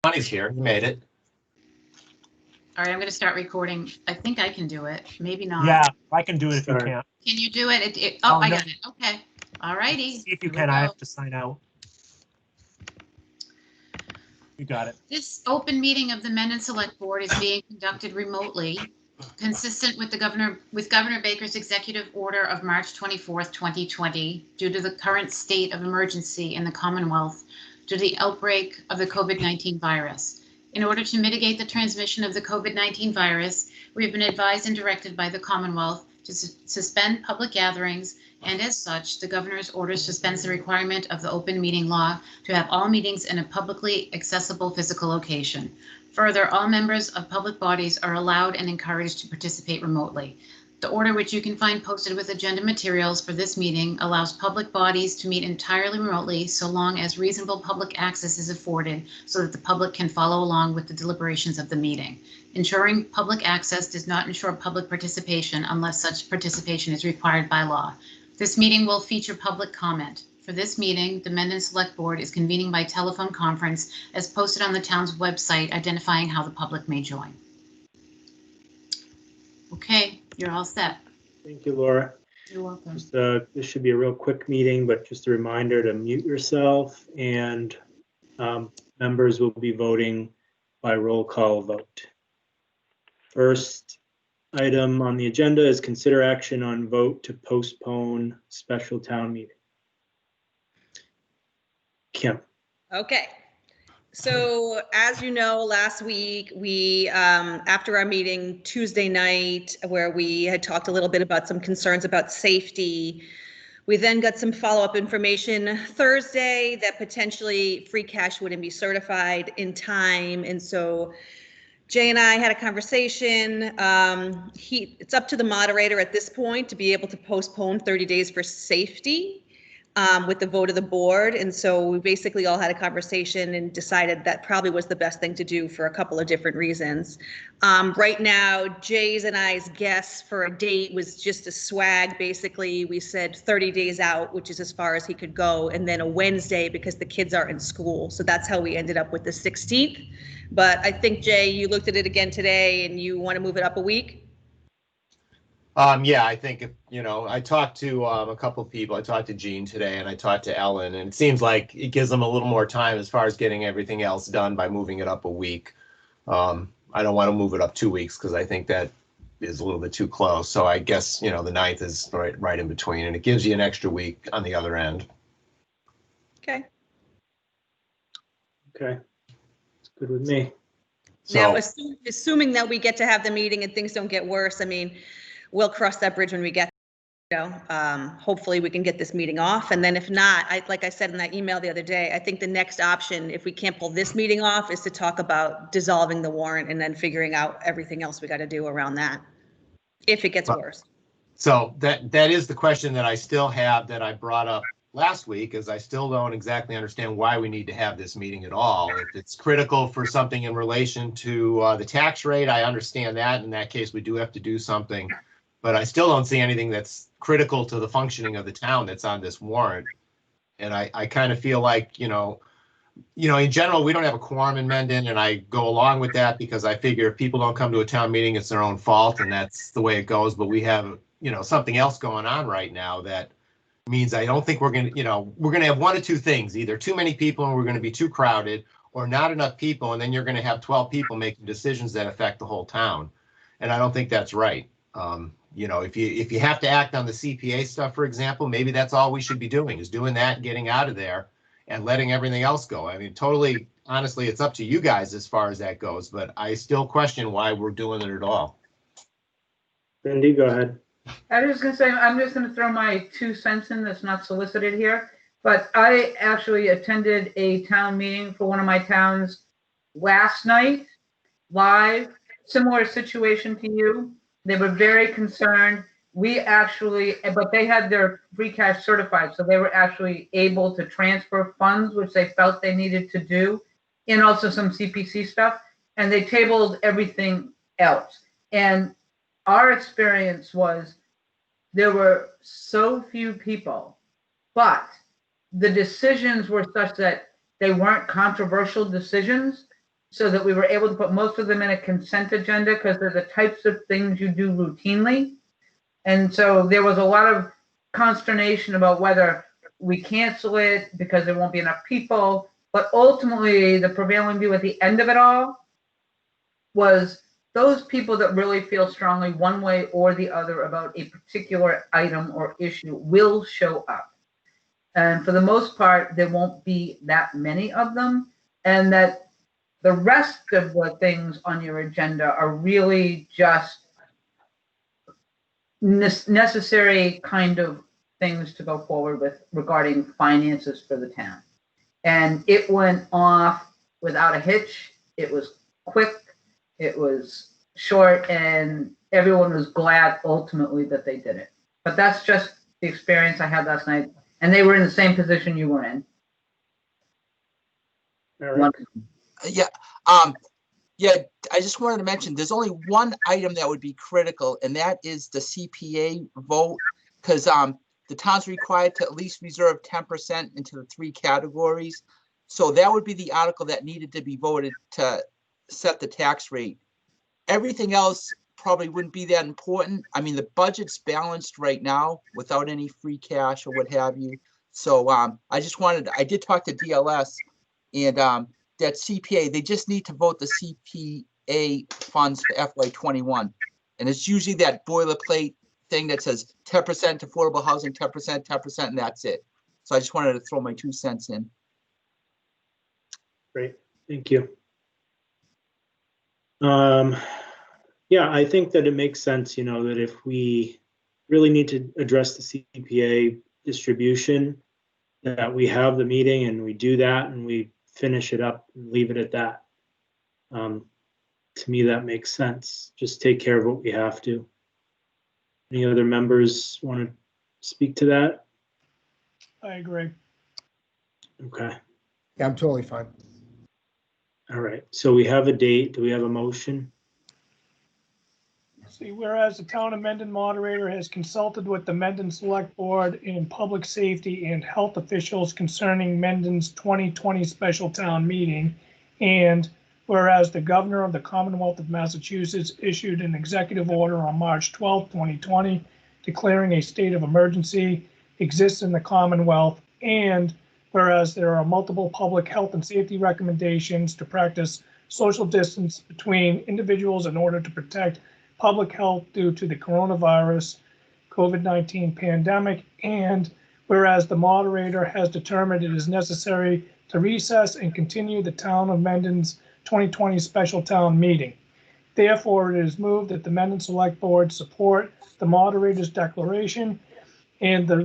Bonnie's here. You made it. All right, I'm going to start recording. I think I can do it. Maybe not. Yeah, I can do it if you Sorry. can't. Can you do it? Oh, I no. got it. Okay. All righty. See if you Here we can. I go. have to sign out. You got it. This open meeting of the Mendon Select Board is being conducted remotely, consistent with Governor Baker's executive order of March 24th, 2020, due to the current state of emergency in the Commonwealth due to the outbreak of the COVID-19 virus. In order to mitigate the transmission of the COVID-19 virus, we have been advised and directed by the Commonwealth to suspend public gatherings, and as such, the governor's order suspends the requirement of the open meeting law to have all meetings in a publicly accessible physical location. Further, all members of public bodies are allowed and encouraged to participate remotely. The order, which you can find posted with agenda materials for this meeting, allows public bodies to meet entirely remotely so long as reasonable public access is afforded so that the public can follow along with the deliberations of the meeting. Ensuring public access does not ensure public participation unless such participation is required by law. This meeting will feature public comment. For this meeting, the Mendon Select Board is convening by telephone conference as posted on the town's website, identifying how the public may join. Okay, you're all set. Thank you, Laura. You're welcome. Just, this should be a real quick meeting, but just a reminder to mute yourself, and members will be voting by roll call vote. First item on the agenda is consider action on vote to postpone special town meeting. Kim. Okay. So as you know, last week, we, after our meeting Tuesday night, where we had talked a little bit about some concerns about safety, we then got some follow-up information Thursday that potentially free cash wouldn't be certified in time. And so Jay and I had a conversation. It's up to the moderator at this point to be able to postpone 30 days for safety. With the vote of the board. And so we basically all had a conversation and decided that probably was the best thing to do for a couple of different reasons. Right now, Jay's and I's guess for a date was just a swag. Basically, we said 30 days out, which is as far as he could go, and then a Wednesday because the kids are in school. So that's how we ended up with the 16th. But I think, Jay, you looked at it again today and you want to move it up a week? Yeah, I think, I talked to a couple of people. I talked to Jean today and I talked to Ellen, and it seems like it gives them a little more time as far as getting everything else done by moving it up a week. I don't want to move it up 2 weeks because I think that is a little bit too close. So I guess, the 9th is right in between, and it gives you an extra week on the other end. Okay. Okay. It's good with me. Now, So, assuming that we get to have the meeting and things don't get worse, I mean, we'll cross that bridge when we get, hopefully we can get this meeting off. And then if not, like I said in that email the other day, I think the next option, if we can't pull this meeting off, is to talk about dissolving the warrant and then figuring out everything else we got to do around that, if it gets worse. So that is the question that I still have that I brought up last week, is I still don't exactly understand why we need to have this meeting at all. If it's critical for something in relation to the tax rate, I understand that. In that case, we do have to do something. But I still don't see anything that's critical to the functioning of the town that's on this warrant. And I kind of feel like, in general, we don't have a quorum in Mendon, and I go along with that because I figure if people don't come to a town meeting, it's their own fault, and that's the way it goes. But we have, something else going on right now that means I don't think we're going to have one of two things: either too many people and we're going to be too crowded, or not enough people, and then you're going to have 12 people making decisions that affect the whole town. And I don't think that's right. If you have to act on the CPA stuff, for example, maybe that's all we should be doing, is doing that, getting out of there and letting everything else go. I mean, totally, honestly, it's up to you guys as far as that goes, but I still question why we're doing it at all. Cindy, go ahead. I was going to say, I'm just going to throw my 2 cents in that's not solicited here, but I actually attended a town meeting for one of my towns last night, live, similar situation to you. They were very concerned. But they had their free cash certified, so they were actually able to transfer funds, which they felt they needed to do, and also some CPC stuff, and they tabled everything else. And our experience was there were so few people, but the decisions were such that they weren't controversial decisions. so that we were able to put most of them in a consent agenda because they're the types of things you do routinely. And so there was a lot of consternation about whether we cancel it because there won't be enough people. But ultimately, the prevailing view at the end of it all was those people that really feel strongly one way or the other about a particular item or issue will show up. And for the most part, there won't be that many of them. And that the rest of the things on your agenda are really just necessary kind of things to go forward with regarding finances for the town. And it went off without a hitch. It was quick, it was short, and everyone was glad ultimately that they did it. But that's just the experience I had last night. And they were in the same position you were in. Eric? Yeah, yeah, I just wanted to mention, there's only one item that would be critical, and that is the CPA vote, because the town's required to at least reserve 10% into the 3 categories. So that would be the article that needed to be voted to set the tax rate. Everything else probably wouldn't be that important. I mean, the budget's balanced right now without any free cash or what have you. So I just wanted, I did talk to DLS, and that CPA, they just need to vote the CPA funds for FY21. And it's usually that boilerplate thing that says 10% affordable housing, 10%, 10%, and that's it. So I just wanted to throw my 2 cents in. Great, thank you. Yeah, I think that it makes sense, that if we really need to address the CPA distribution, that we have the meeting and we do that and we finish it up and leave it at that. To me, that makes sense. Just take care of what we have to. Any other members want to speak to that? I agree. Okay, Yeah, I'm totally fine. all right. So we have a date. Do we have a motion? See, whereas the town of Mendon moderator has consulted with the Mendon Select Board and Public Safety and Health officials concerning Mendon's 2020 special town meeting, and whereas the governor of the Commonwealth of Massachusetts issued an executive order on March 12, 2020, declaring a state of emergency exists in the Commonwealth, and whereas there are multiple public health and safety recommendations to practice social distance between individuals in order to protect public health due to the coronavirus COVID-19 pandemic, and whereas the moderator has determined it is necessary to recess and continue the town of Mendon's 2020 special town meeting. Therefore, it is moved that the Mendon Select Board support the moderator's declaration and the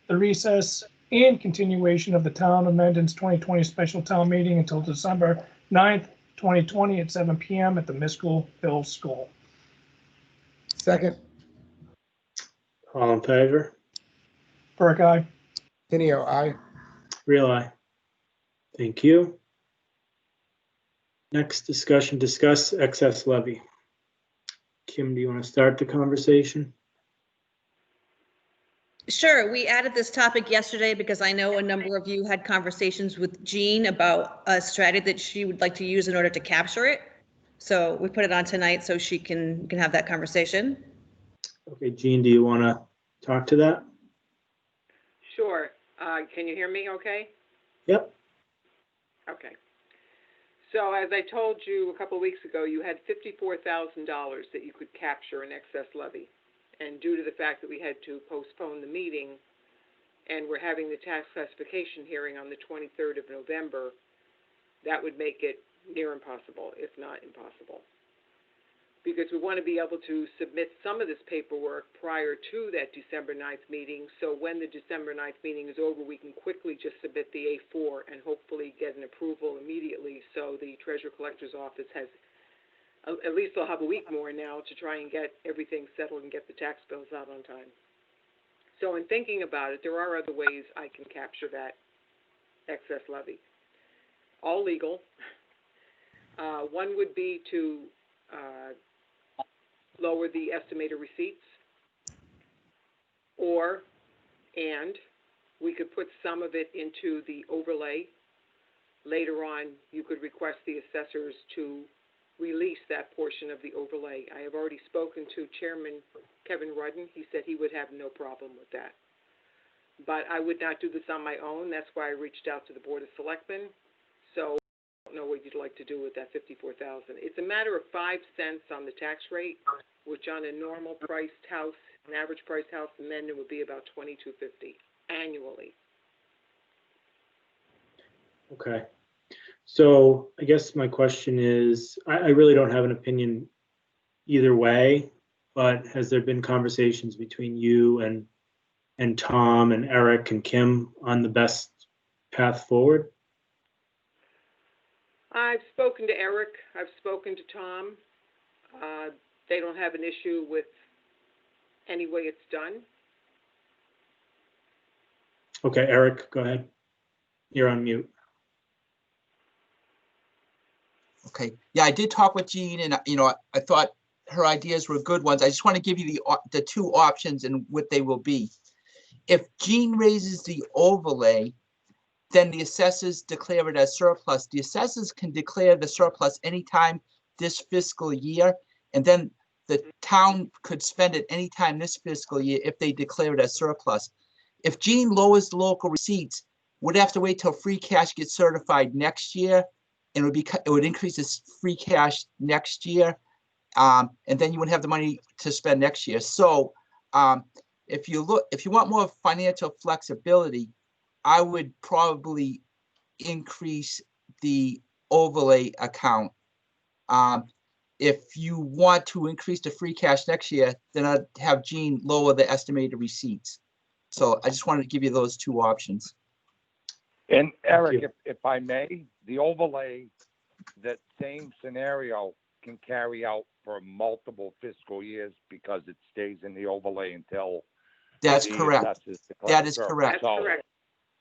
recess and continuation of the town of Mendon's 2020 special town meeting until December 9th, 2020 at 7 p.m. at the Miskel Hill School. Second, All in favor? Burke, aye. Tenio, aye. Real aye. Thank you. Next discussion, discuss excess levy. Kim, do you want to start the conversation? Sure, we added this topic yesterday because I know a number of you had conversations with Jean about a strategy that she would like to use in order to capture it. So we put it on tonight so she can have that conversation. Okay, Jean, do you want to talk to that? Sure. Can you hear me okay? Yep. Okay. So as I told you a couple of weeks ago, you had $54,000 that you could capture in excess levy. And due to the fact that we had to postpone the meeting and we're having the tax classification hearing on the 23rd of November, that would make it near impossible, if not impossible. Because we want to be able to submit some of this paperwork prior to that December 9th meeting. So when the December 9th meeting is over, we can quickly just submit the A4 and hopefully get an approval immediately. So the Treasurer Collector's Office has, at least they'll have a week more now to try and get everything settled and get the tax bills out on time. So in thinking about it, there are other ways I can capture that excess levy. All legal. One would be to lower the estimated receipts, and we could put some of it into the overlay later on, you could request the assessors to release that portion of the overlay. I have already spoken to Chairman Kevin Rudden. He said he would have no problem with that. But I would not do this on my own. That's why I reached out to the Board of Selectmen. So I don't know what you'd like to do with that $54,000. It's a matter of 5 cents on the tax rate, which on a normal priced house, an average price house in Mendon would be about $2,250 annually. Okay. So I guess my question is, I really don't have an opinion either way, but has there been conversations between you and Tom and Eric and Kim on the best path forward? I've spoken to Eric. I've spoken to Tom. They don't have an issue with any way it's done. Okay, Eric, go ahead. You're on mute. Okay, yeah, I did talk with Jean, and I thought her ideas were good ones. I just want to give you the two options and what they will be. If Jean raises the overlay, then the assessors declare it as surplus. The assessors can declare the surplus anytime this fiscal year, and then the town could spend it anytime this fiscal year if they declare it as surplus. If Jean lowers the local receipts, we'd have to wait till free cash gets certified next year, and it would increase its free cash next year, and then you wouldn't have the money to spend next year. So if you want more financial flexibility, I would probably increase the overlay account. If you want to increase the free cash next year, then I'd have Jean lower the estimated receipts. So I just wanted to give you those two options. And Eric, if I may, the overlay, that same scenario can carry out for multiple fiscal years because it stays in the overlay until. That's the correct. assessors declare That is surplus. correct. That's correct.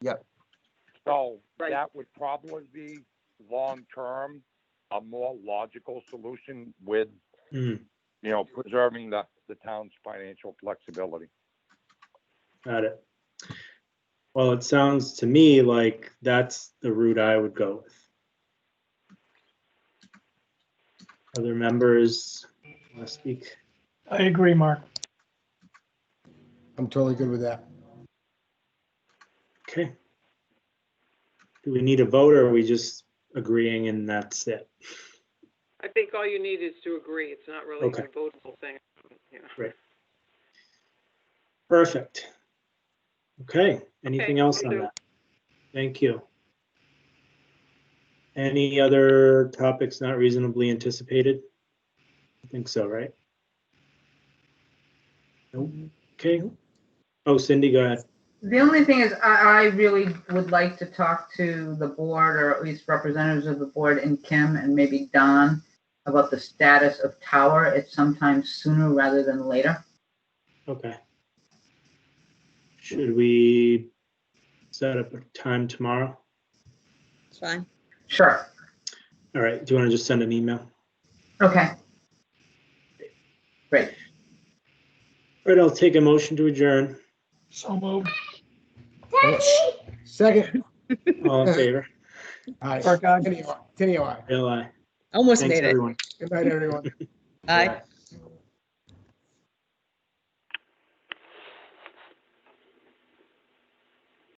Yep. So Right. that would probably be long-term, a more logical solution with, preserving the town's financial flexibility. Got it. Well, it sounds to me like that's the route I would go with. Other members want to speak? I agree, Mark. I'm totally good with that. Okay. Do we need a vote, or are we just agreeing and that's it? I think all you need is to agree. It's not really Okay. a votable thing. You know. Right. Perfect. Okay, anything else on that? Thank you. Any other topics not reasonably anticipated? I think so, right? Nope. Okay. Oh, Cindy, go ahead. The only thing is, I really would like to talk to the board, or at least representatives of the board, and Kim and maybe Don, about the status of Tower at some time sooner rather than later. Okay. Should we set up a time tomorrow? It's fine. Sure. All right, do you want to just send an email? Okay. Great. All right, I'll take a motion to adjourn. So moved. Second. All in favor? Aye. Mark, aye. Tenio, aye. Bill, aye. Almost Thanks, made it. everyone. Good night, everyone. Aye.